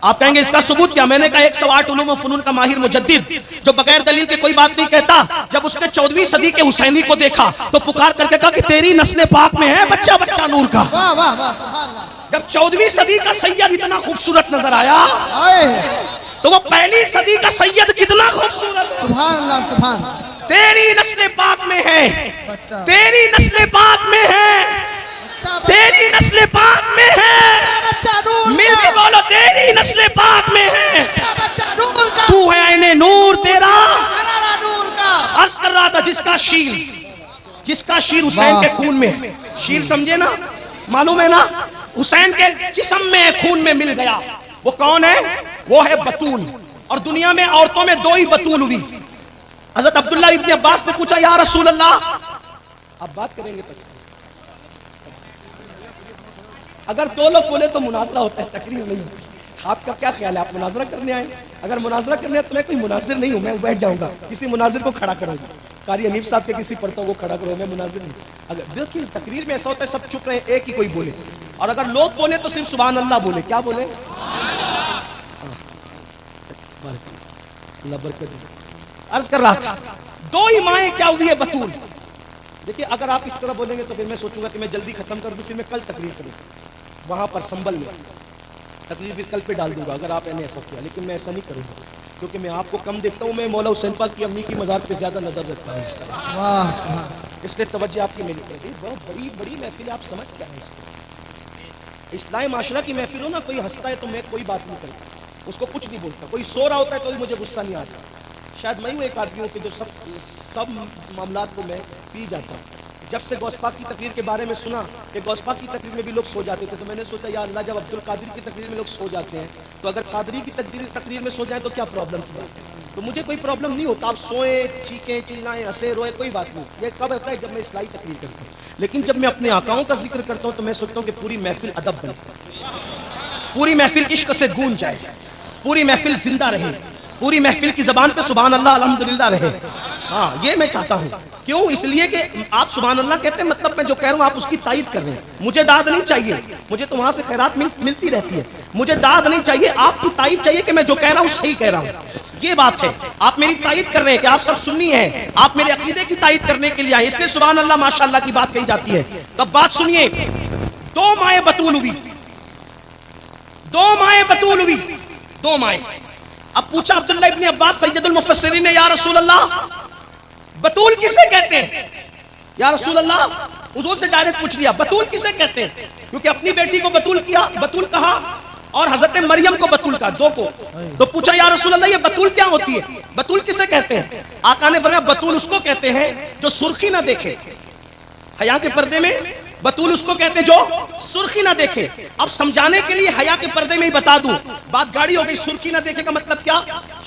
آپ کہیں گے اس کا ثبوت کیا؟ میں نے کہا 108 علوم و فنون کا ماہر مجدد جو بغیر دلیل کے کوئی بات نہیں کہتا، جب اس نے 14ویں صدی کے حسینی کو دیکھا تو پکار کر کے کہا کہ تیری نسل پاک میں ہے بچہ بچہ نور کا. جب 14ویں صدی کا سید اتنا خوبصورت نظر آیا تو وہ پہلی صدی کا سید کتنا خوبصورت. سبحان اللہ سبحان. تیری نسل پاک میں ہے، تیری نسل پاک میں ہے، تیری نسل پاک میں ہے. مل کے بولو تیری نسل پاک میں ہے. تو ہے عین نور تیرا. عرض کر رہا تھا جس کا شیر حسین کے خون میں ہے. شیر سمجھے نا، معلوم ہے نا، حسین کے جسم میں خون میں مل گیا. وہ کون ہے؟ وہ ہے بطول. اور دنیا میں عورتوں میں 2 ہی بطول ہوئی. حضرت عبداللہ ابن عباس نے پوچھا یا رسول اللہ، اب بات کریں گے تو اگر 2 لوگ بولے تو مناظرہ ہوتا ہے، تقریر نہیں ہوتی. آپ کا کیا خیال ہے؟ آپ مناظرہ کرنے آئے؟ اگر مناظرہ کرنے آئے تو میں کوئی مناظر نہیں ہوں، میں بیٹھ جاؤں گا، کسی مناظر کو کھڑا کروں گا. قاری حنیف صاحب کے کسی پڑھتوں کو کھڑا کرو، میں مناظر نہیں. اگر دیکھیے تقریر میں ایسا ہوتا ہے سب چپ رہے، ایک ہی کوئی بولے، اور اگر لوگ بولے تو صرف سبحان اللہ بولے. کیا بولے؟ اللہ برکت دے. عرض کر رہا تھا 2 ہی مائیں کیا ہوئی ہے بطول. دیکھیے اگر آپ اس طرح بولیں گے تو پھر میں سوچوں گا کہ میں جلدی ختم کر دوں، پھر میں کل تقریر کروں وہاں پر سنبل میں. تقریر پھر کل پہ ڈال دوں گا اگر آپ نے ایسا کیا، لیکن میں ایسا نہیں کروں گا کیونکہ میں آپ کو کم دیکھتا ہوں. میں مولا حسین پاک کی امی کی مزار پہ زیادہ نظر رکھتا ہوں. اس طرح اس لیے توجہ آپ کی میری طرف. بہت بڑی محفل ہے، آپ سمجھ کیا ہے اس کو. اسلامی معاشرہ کی محفل ہو نا، کوئی ہنستا ہے تو میں کوئی بات نہیں کرتا. اس کو کچھ نہیں بولتا. کوئی سو رہا ہوتا ہے تو مجھے غصہ نہیں آتا. شاید میں ہوں ایک آدمی ہوں کہ جو سب معاملات کو میں پی جاتا ہوں. جب سے غوث پاک کی تقریر کے بارے میں سنا کہ غوث پاک کی تقریر میں بھی لوگ سو جاتے تھے تو میں نے سوچا یا اللہ جب عبد القادر کی تقریر میں لوگ سو جاتے ہیں تو اگر قادری کی تقریر میں سو جائیں تو کیا پرابلم کی بات ہے. تو مجھے کوئی پرابلم نہیں ہوتا, آپ سوئیں, چیخیں, چلائیں, ہنسیں, روئیں, کوئی بات نہیں. یہ کب ہوتا ہے جب میں اصلاحی تقریر کرتا ہوں. لیکن جب میں اپنے آقاؤں کا ذکر کرتا ہوں تو میں سوچتا ہوں کہ پوری محفل ادب بنے, پوری محفل عشق سے گونج جائے, پوری محفل زندہ رہے, پوری محفل کی زبان پہ سبحان اللہ الحمدللہ رہے. ہاں یہ میں چاہتا ہوں. کیوں؟ اس لیے کہ آپ سبحان اللہ کہتے ہیں مطلب میں جو کہہ رہا ہوں آپ اس کی تائید کر رہے ہیں. مجھے داد نہیں چاہیے, مجھے تو وہاں سے خیرات ملتی رہتی ہے. مجھے داد نہیں چاہیے, آپ کی تائید چاہیے کہ میں جو کہہ رہا ہوں صحیح کہہ رہا ہوں. یہ بات ہے. آپ میری تائید کر رہے ہیں کہ آپ سب سنی ہیں, آپ میرے عقیدے کی تائید کرنے کے لیے آئے, اس لیے سبحان اللہ ماشاءاللہ کی بات کہی جاتی ہے. تب بات سنیے. 2 مائیں بطول ہوئی, 2 مائیں بطول ہوئی, 2 مائیں. اب پوچھا عبداللہ ابن عباس سید المفسرین نے, یا رسول اللہ بطول کسے کہتے ہیں؟ یا رسول اللہ, حضور سے ڈائریکٹ پوچھ لیا بطول کسے کہتے ہیں, کیونکہ اپنی بیٹی کو بطول کہا اور حضرت مریم کو بطول کہا, 2 کو. تو پوچھا یا رسول اللہ یہ بطول کیا ہوتی ہے, بطول کسے کہتے ہیں؟ آقا نے فرمایا بطول اس کو کہتے ہیں جو سرخی نہ دیکھے. حیا کے پردے میں بطول اس کو کہتے ہیں جو سرخی نہ دیکھے. اب سمجھانے کے لیے حیا کے پردے میں ہی بتا دوں, بات گاڑی ہو گئی. سرخی نہ دیکھے کا مطلب کیا؟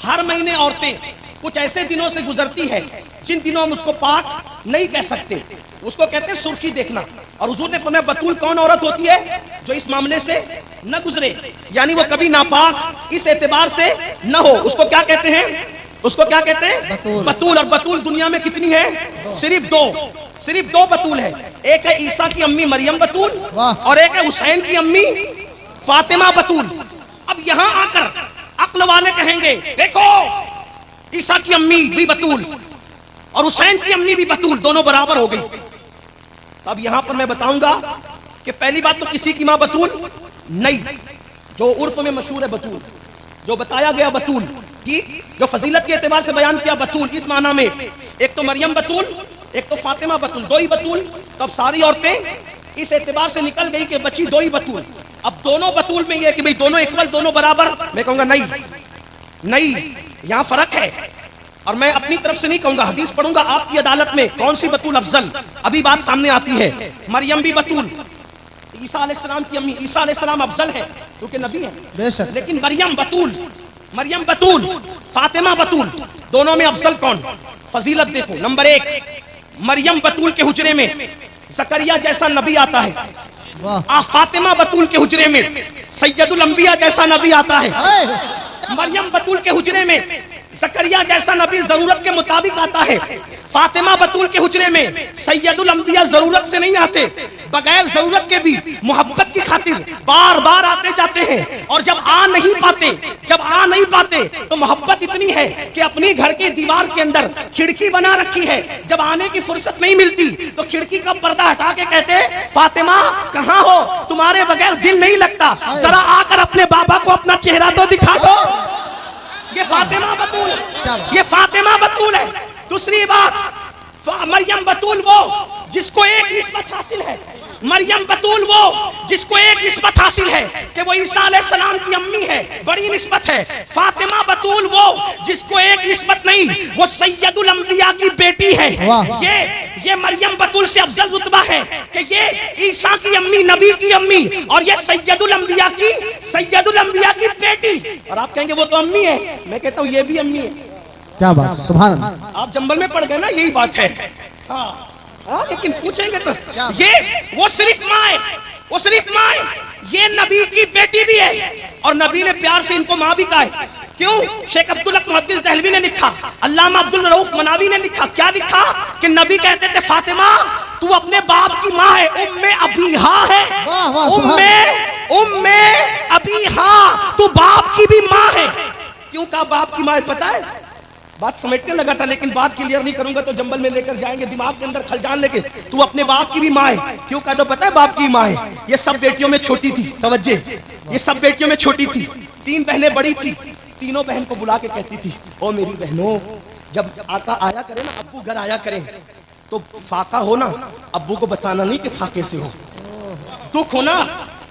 ہر مہینے عورتیں کچھ ایسے دنوں سے گزرتی ہے جن دنوں ہم اس کو پاک نہیں کہہ سکتے, اس کو کہتے ہیں سرخی دیکھنا. اور حضور نے فرمایا بطول کون عورت ہوتی ہے؟ جو اس معاملے سے نہ گزرے, یعنی وہ کبھی ناپاک اس اعتبار سے نہ ہو. اس کو کیا کہتے ہیں؟ اس کو کیا کہتے ہیں؟ بطول. اور بطول دنیا میں کتنی ہے؟ صرف 2, صرف 2 بطول ہے. ایک ہے عیسیٰ کی امی مریم بطول اور ایک ہے حسین کی امی فاطمہ بطول. اب یہاں آ کر عقل والے کہیں گے دیکھو عیسیٰ کی امی بھی بطول اور حسین کی امی بھی بطول, دونوں برابر ہو گئی. اب یہاں پر میں بتاؤں گا کہ پہلی بات تو کسی کی ماں بطول نہیں, جو عرف میں مشہور ہے بطول, جو بتایا گیا بطول کی, جو فضیلت کے اعتبار سے بیان کیا بطول اس معنی میں, ایک تو مریم بطول ایک تو فاطمہ بطول, 2 ہی بطول. تب ساری عورتیں اس اعتبار سے نکل گئی کہ بچی 2 ہی بطول. اب دونوں بطول میں یہ کہ بھئی دونوں اکول, دونوں برابر, میں کہوں گا نہیں, یہاں فرق ہے. اور میں اپنی طرف سے نہیں کہوں گا, حدیث پڑھوں گا آپ کی عدالت میں کون سی بطول افضل, ابھی بات سامنے آتی ہے. مریم بھی بطول, عیسیٰ علیہ السلام کی امی, عیسیٰ علیہ السلام افضل ہے کیونکہ نبی ہے, لیکن مریم بطول, فاطمہ بطول, دونوں میں افضل کون؟ فضیلت دیکھو. نمبر 1, مریم بطول کے حجرے میں زکریا جیسا نبی آتا ہے, فاطمہ بطول کے حجرے میں سید الانبیاء جیسا نبی آتا ہے. مریم بطول کے حجرے میں زکریا جیسا نبی ضرورت کے مطابق آتا ہے. فاطمہ بطول کے حجرے میں سید الانبیاء ضرورت سے نہیں آتے, بغیر ضرورت کے بھی محبت کی خاطر بار بار آتے جاتے ہیں. اور جب آ نہیں پاتے تو محبت اتنی ہے کہ اپنی گھر کی دیوار کے اندر کھڑکی بنا رکھی ہے. جب آنے کی فرصت نہیں ملتی تو کھڑکی کا پردہ ہٹا کے کہتے فاطمہ کہاں ہو, تمہارے بغیر دل نہیں لگتا, ذرا آ کر اپنے بابا کو اپنا چہرہ تو دکھا دو. یہ فاطمہ بطول ہے. دوسری بات, مریم بطول وہ جس کو ایک نسبت حاصل ہے, مریم بطول وہ جس کو ایک نسبت حاصل ہے کہ وہ عیسیٰ علیہ السلام کی امی ہے, بڑی نسبت ہے. فاطمہ بطول وہ جس کو ایک نسبت نہیں, وہ سید الانبیاء کی بیٹی ہے. یہ مریم بطول سے افضل رتبہ ہے کہ یہ عیسیٰ کی امی, نبی کی امی, اور یہ سید الانبیاء کی بیٹی. اور آپ کہیں گے وہ تو امی ہے, میں کہتا ہوں یہ بھی امی ہے. کیا بات, سبحان اللہ. آپ جنبل میں پڑ گئے نا, یہی بات ہے. لیکن پوچھیں گے تو یہ وہ صرف ماں ہے, یہ نبی کی بیٹی بھی ہے. اور نبی نے پیار سے ان کو ماں بھی کہا ہے. کیوں؟ شیخ عبدالحق محدث دہلوی نے لکھا, علامہ عبدالرؤف مناوی نے لکھا, کیا لکھا کہ نبی کہتے تھے فاطمہ تو اپنے باپ کی ماں ہے, ام ابیہا ہے, ام ابیہا, تو باپ کی بھی ماں ہے. کیوں کہا باپ کی ماں ہے پتہ ہے؟ بات سمجھنے لگا تھا لیکن بات کلیئر نہیں کروں گا تو جنبل میں لے کر جائیں گے, دماغ کے اندر خلجان لے کے. تو اپنے باپ کی بھی ماں ہے. کیوں کہا تو پتہ ہے باپ کی ماں ہے؟ یہ سب بیٹیوں میں چھوٹی تھی, توجہ, یہ سب بیٹیوں میں چھوٹی تھی, 3 بہنیں بڑی تھی. تینوں بہن کو بلا کے کہتی تھی او میری بہنوں, جب آقا آیا کرے نا, ابو گھر آیا کرے تو فاقہ ہو نا, ابو کو بتانا نہیں کہ فاقے سے ہو, دکھ ہو نا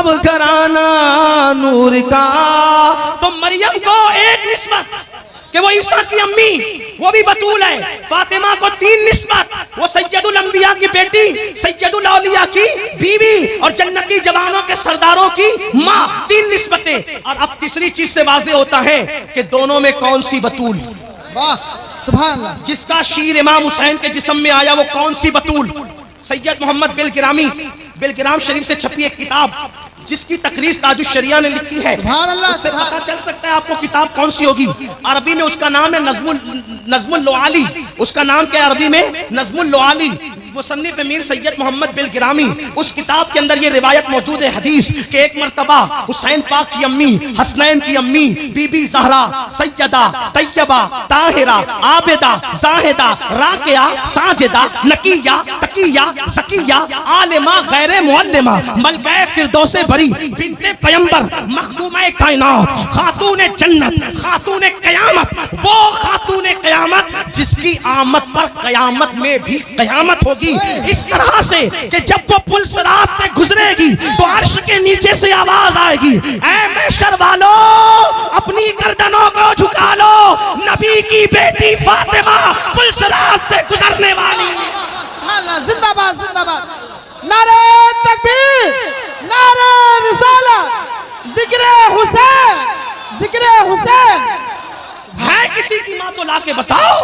اب گھرانہ نور کا. تو مریم کو ایک نسبت کہ وہ عیسیٰ کی امی وہ بھی بطول ہے. فاطمہ کو 3 نسبت، وہ سید الانبیاء کی بیٹی، سید الاولیاء کی بیوی اور جنتی جوانوں کے سرداروں کی ماں. 3 نسبتیں. اور اب تیسری چیز سے واضح ہوتا ہے کہ دونوں میں کون سی بطول. واہ سبحان اللہ. جس کا شیر امام حسین کے جسم میں آیا وہ کون سی بطول. سید محمد بلگرام شریف سے چھپی ایک کتاب جس کی تقریض تاج الشریعہ نے لکھی ہے. سبحان اللہ. اس سے پتہ چل سکتا ہے آپ کو کتاب کون سی ہوگی. عربی میں اس کا نام ہے نظم اللعالی. اس کا نام کیا ہے عربی میں؟ نظم اللعالی. مصنف امیر سید محمد بلگرامی. اس کتاب کے اندر یہ روایت موجود ہے حدیث کہ ایک مرتبہ حسین پاک کی امی، حسنین کی امی بی بی زہرا سیدہ طیبہ طاہرہ عابدہ زاہدہ راکعہ ساجدہ نقیہ تقیہ زکیہ عالمہ غیر معلمہ ملکہ فردوس بری بنت پیمبر مخدومہ کائنات خاتون جنت خاتون قیامت، وہ خاتون قیامت جس کی آمد پر قیامت میں بھی قیامت ہوگی. اس طرح سے کہ جب وہ پل صراط سے گزرے گی تو عرش کے نیچے سے آواز آئے گی، اے محشر والو اپنی گردنوں کو جھکا لو، نبی کی بیٹی فاطمہ پل صراط سے گزرنے والی. سبحان اللہ. زندہ باد زندہ باد. نعرہ تکبیر، نعرہ رسالت، ذکر حسین، ذکر حسین. ہے کسی کی ماں تو لا کے بتاؤ،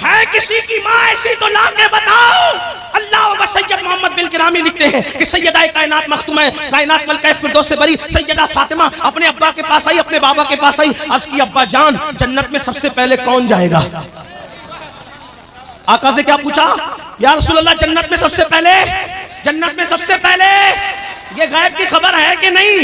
ہے کسی کی ماں ایسی تو لا کے بتاؤ. اللہ و سید محمد بلگرامی لکھتے ہیں کہ سیدہ کائنات مختومہ کائنات ملکہ فردوس بری سیدہ فاطمہ اپنے ابا کے پاس آئی، اپنے بابا کے پاس آئی. عرض کی ابا جان جنت میں سب سے پہلے کون جائے گا؟ آقا سے کیا پوچھا؟ یا رسول اللہ جنت میں سب سے پہلے یہ غیب کی خبر ہے کہ نہیں؟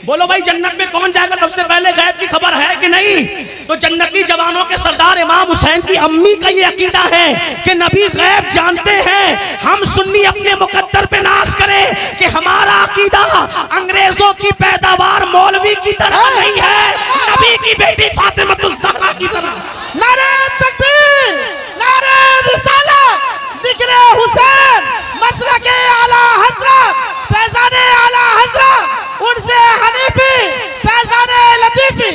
بولو بھائی جنت میں کون جائے گا سب سے پہلے، غیب کی خبر ہے کہ نہیں؟ تو جنتی جوانوں کے سردار امام حسین کی امی کا یہ عقیدہ ہے کہ نبی غیب جانتے ہیں. ہم سنی اپنے مقدر پہ ناز کریں کہ ہمارا عقیدہ انگریزوں کی پیداوار مولوی کی طرح نہیں ہے، نبی کی بیٹی فاطمہ الزہرا کی طرح. نعرہ تکبیر، نعرہ رسالت، ذکر حسین، مسلک اعلی حضرت، فیضان اعلی حضرت، ان سے حنیفی، فیضان لطیفی.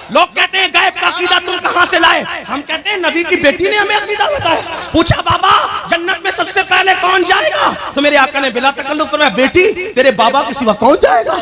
لوگ کہتے ہیں غیب کا عقیدہ تم کہاں سے لائے؟ ہم کہتے ہیں نبی کی بیٹی نے ہمیں عقیدہ بتایا. پوچھا بابا جنت میں سب سے پہلے کون جائے گا؟ تو میرے آقا نے بلا تکلف فرمایا بیٹی تیرے بابا کے سوا کون جائے گا؟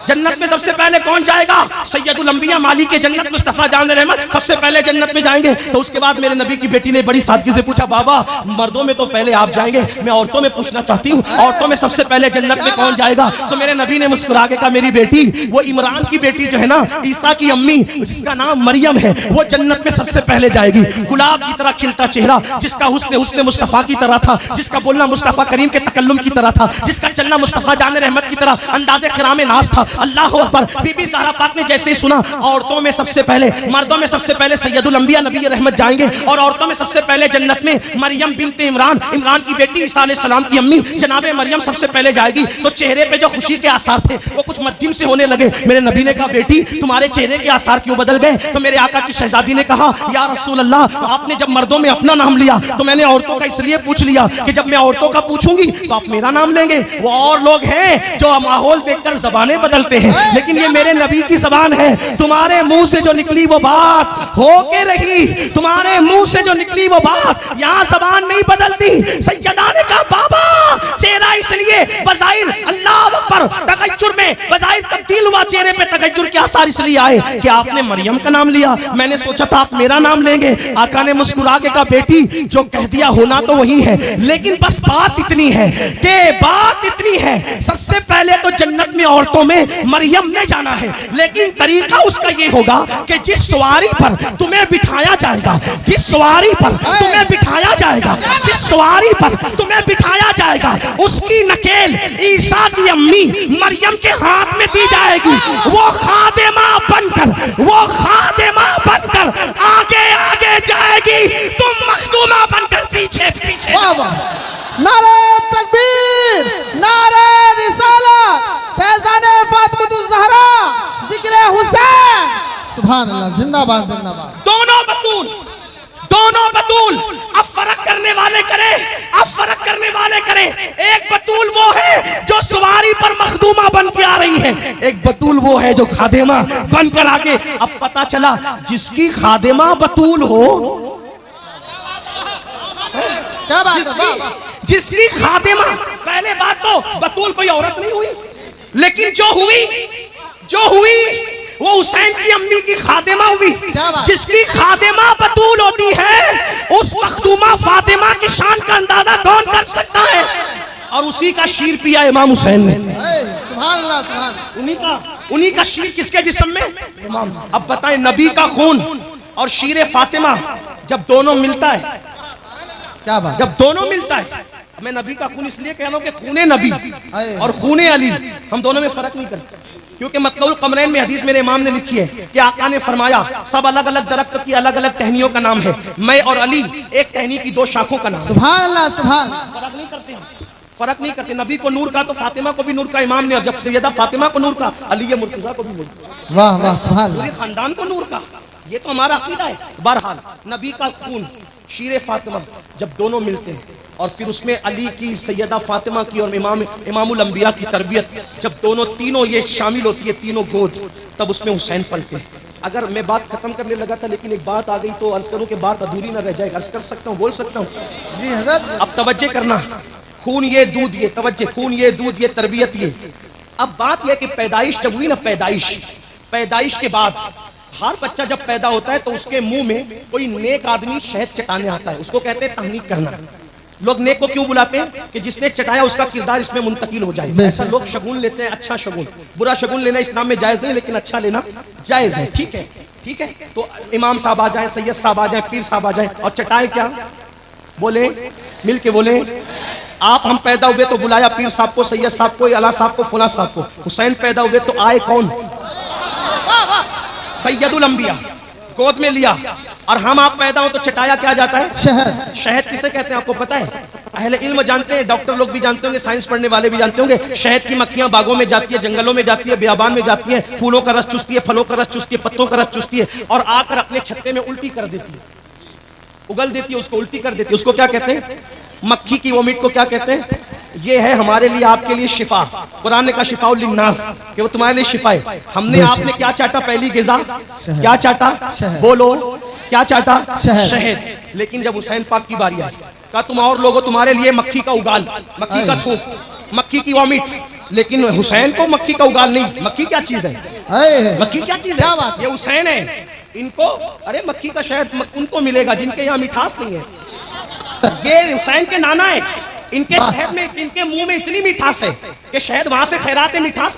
جنت میں سب سے پہلے کون جائے گا؟ سید الانبیاء مالی کے جنت مصطفیٰ جان رحمت سب سے پہلے جنت میں جائیں گے. تو اس کے بعد میرے نبی کی بیٹی نے بڑی سادگی سے پوچھا بابا مردوں میں تو پہلے آپ جائیں گے، میں عورتوں میں پوچھنا چاہتی ہوں عورتوں میں سب سے پہلے جنت میں کون جائے گا؟ تو میرے نبی نے مسکرا کے کہا میری بیٹی وہ عمران کی بیٹی جو ہے نا عیسیٰ کی امی جس کا نام مریم ہے وہ جنت میں سب سے پہلے جائے گی. گلاب کی طرح کھلتا چہرہ، جس کا حسن مصطفیٰ کی طرح تھا، جس کا بولنا مصطفیٰ کریم کے تکلم کی طرح تھا، جس کا چلنا مصطفیٰ جان رحمت کی طرح انداز کرام ناز تھا. اللہ اکبر. بی بی زہرا پاک نے جیسے ہی سنا عورتوں میں سب سے پہلے مردوں میں سب سے پہلے سید الانبیاء نبی رحمت جائیں گے اور عورتوں میں سب سے پہلے جنت میں مریم بنت عمران کی بیٹی عیسیٰ علیہ السلام کی امی جناب مریم سب سے پہلے جائے گی. تو چہرے پہ جو خوشی کے آثار تھے وہ کچھ مدھم سے ہونے لگے. میرے نبی نے کہا بیٹی تمہارے چہرے کے آثار کیوں بدل گئے؟ تو میرے آقا کی شہزادی نے کہا یا رسول اللہ آپ نے جب مردوں میں اپنا نام لیا تو میں نے عورتوں کا اس لیے پوچھ لیا کہ جب میں عورتوں کا پوچھوں گی تو آپ میرا نام لیں گے. وہ اور لوگ ہیں جو ماحول دیکھ کر زبانیں بدلتے ہیں لیکن یہ میرے نبی کی زبان ہے. تمہارے منہ سے جو نکلی وہ بات ہو کے رہی، تمہارے منہ سے جو نکلی وہ بات، یہاں زبان نہیں بدلتی. سیدہ نے کہا بابا چہرہ اس لیے بظاہر اللہ اکبر تغیر میں بظاہر تبدیل ہوا، چہرے پہ تغیر کے آثار اس لیے آئے کہ آپ نے مریم کا نام لیا، میں نے سوچا تھا آپ میرا نام لیں گے. آقا نے مسکرا کے کہا بیٹی جو کہہ دیا ہونا تو وہی ہے لیکن بس بات اتنی ہے سب سے پہلے تو جنت میں عورتوں میں مریم نے جانا ہے لیکن طریقہ اس کا یہ ہوگا کہ جس سواری پر تمہیں بٹھایا جائے گا اس کی نکیل عیسیٰ کی امی مریم کے ہاتھ میں دی جائے گی. وہ خادمہ بن کر آگے جائے گی، تم مخدومہ بن کر پیچھے. نعرہ تکبیر، نعرہ رسالت، فیضان فاطمہ الزہرا، ذکر حسین. سبحان اللہ. زندہ باد زندہ باد. دونوں بطول دونوں بطول اب فرق کرنے والے کریں ایک بطول وہ ہے جو سواری پر مخدومہ بن کے آ رہی ہے، ایک بطول وہ ہے جو خادمہ بن کر آگے۔ اب پتا چلا جس کی خادمہ بطول ہو، کیا بات ہے، جس کی خادمہ، پہلے بات تو بطول کوئی عورت نہیں ہوئی، لیکن جو ہوئی وہ حسین کی امی کی خادمہ ہوئی۔ جس کی خادمہ بطول ہوتی ہے اس مخدومہ فاطمہ کی شان کا اندازہ کون کر سکتا ہے؟ اور اسی کا شیر پیا امام حسین نے۔ سبحان اللہ سبحان اللہ۔ انہی کا شیر کس کے جسم میں؟ امام۔ اب بتائیں نبی کا خون اور شیر فاطمہ جب دونوں ملتا ہے، کیا بات، جب دونوں ملتا ہے، میں نبی کا خون اس لیے کہہ رہا ہوں کہ خون نبی اور خون علی ہم دونوں میں فرق نہیں کرتے، کیونکہ مطلع القمرین میں حدیث میرے امام نے لکھی ہے کہ آقا نے فرمایا سب الگ الگ درخت کی الگ الگ ٹہنیوں کا نام ہے، میں اور علی ایک ٹہنی کی دو شاخوں کا نام ہے۔ سبحان اللہ سبحان اللہ۔ فرق نہیں کرتے ہم، فرق نہیں کرتے۔ نبی کو نور کا تو فاطمہ کو بھی نور کا امام نے، اور جب سیدہ فاطمہ کو نور کا علی مرتضیٰ کو بھی نور کا، واہ واہ سبحان اللہ۔ پورے خاندان کو نور کا، یہ تو ہمارا عقیدہ ہے۔ بہرحال نبی کا خون شیر فاطمہ جب دونوں ملتے ہیں اور پھر اس میں علی کی، سیدہ فاطمہ کی اور امام الانبیاء کی تربیت، جب دونوں تینوں یہ شامل ہوتی ہے، تینوں گود، تب اس میں حسین پلتے ہیں۔ اگر میں بات ختم کرنے لگا تھا لیکن ایک بات آ گئی تو عرض کروں کہ بات ادھوری نہ رہ جائے، عرض کر سکتا ہوں، بول سکتا ہوں؟ جی حضرت۔ اب توجہ کرنا، خون یہ دودھ یہ، توجہ، خون یہ دودھ یہ، تربیت یہ۔ اب بات یہ کہ پیدائش جب ہوئی نا، پیدائش کے بعد ہر بچہ جب پیدا ہوتا ہے تو اس کے منہ میں کوئی نیک آدمی شہد چٹانے آتا ہے، اس کو کہتے ہیں تحنیک کرنا۔ لوگ نیک کو کیوں بلاتے ہیں؟ کہ جس نے چٹایا اس کا کردار اس میں منتقل ہو جائے۔ ایسا لوگ شگون لیتے ہیں، اچھا شگون، برا شگون لینا اسلام میں جائز نہیں، لیکن اچھا لینا جائز ہے، ٹھیک ہے، ٹھیک ہے۔ تو امام صاحب آ جائیں، سید صاحب آ جائیں، پیر صاحب آ جائیں اور چٹائے کیا؟ بولے، مل کے بولے۔ آپ ہم پیدا ہوئے تو بلایا پیر صاحب کو، سید صاحب کو، اعلیٰ صاحب کو، فلاں صاحب کو۔ حسین پیدا ہوئے تو آئے کون؟ سید الانبیاء، گود میں لیا۔ اور ہم آپ پیدا ہو تو چٹایا کیا جاتا ہے؟ شہد۔ شہد کسے کہتے ہیں آپ کو پتا ہے؟ اہل علم جانتے ہیں، ڈاکٹر لوگ بھی جانتے ہوں گے، سائنس پڑھنے والے بھی جانتے ہوں گے۔ شہد کی مکھیاں باغوں میں جاتی ہے، جنگلوں میں جاتی ہے، بیابان میں جاتی ہے، پھولوں کا رس چوستی ہے، پھلوں کا رس چوستی ہے، پتوں کا رس چوستی ہے، اور آ کر اپنے چھتے میں الٹی کر دیتی ہے، اگل دیتی ہے، اس کو الٹی کر دیتی ہے۔ اس کو کیا کہتے ہیں؟ مکھی کی وومٹ کو کیا کہتے ہیں؟ یہ ہے ہمارے لیے، آپ کے لیے شفا۔ قرآن نے کہا شفاء للناس، کہ وہ تمہارے لیے شفا ہے۔ ہم نے، آپ نے کیا چاٹا؟ پہلی غذا کیا چاٹا؟ بولو، کیا چاٹا؟ شہد۔ لیکن جب حسین پاک کی باری آئی، کہا تم اور لوگوں، تمہارے لیے مکھی کا اگال، مکھی کا تھوک، مکھی کی وامٹ۔ لیکن حسین کو مکھی کا اگال نہیں۔ مکھی کیا چیز ہے؟ مکھی کیا چیز ہے؟ یہ حسین ہے۔ ان کو، ارے مکھی کا شہد ان کو ملے گا جن کے یہاں مٹھاس نہیں ہے۔ یہ حسین کے نانا ہے، ان کے شہد میں، ان کے منہ میں اتنی مٹھاس ہے کہ شہد وہاں سے خیرات مٹھاس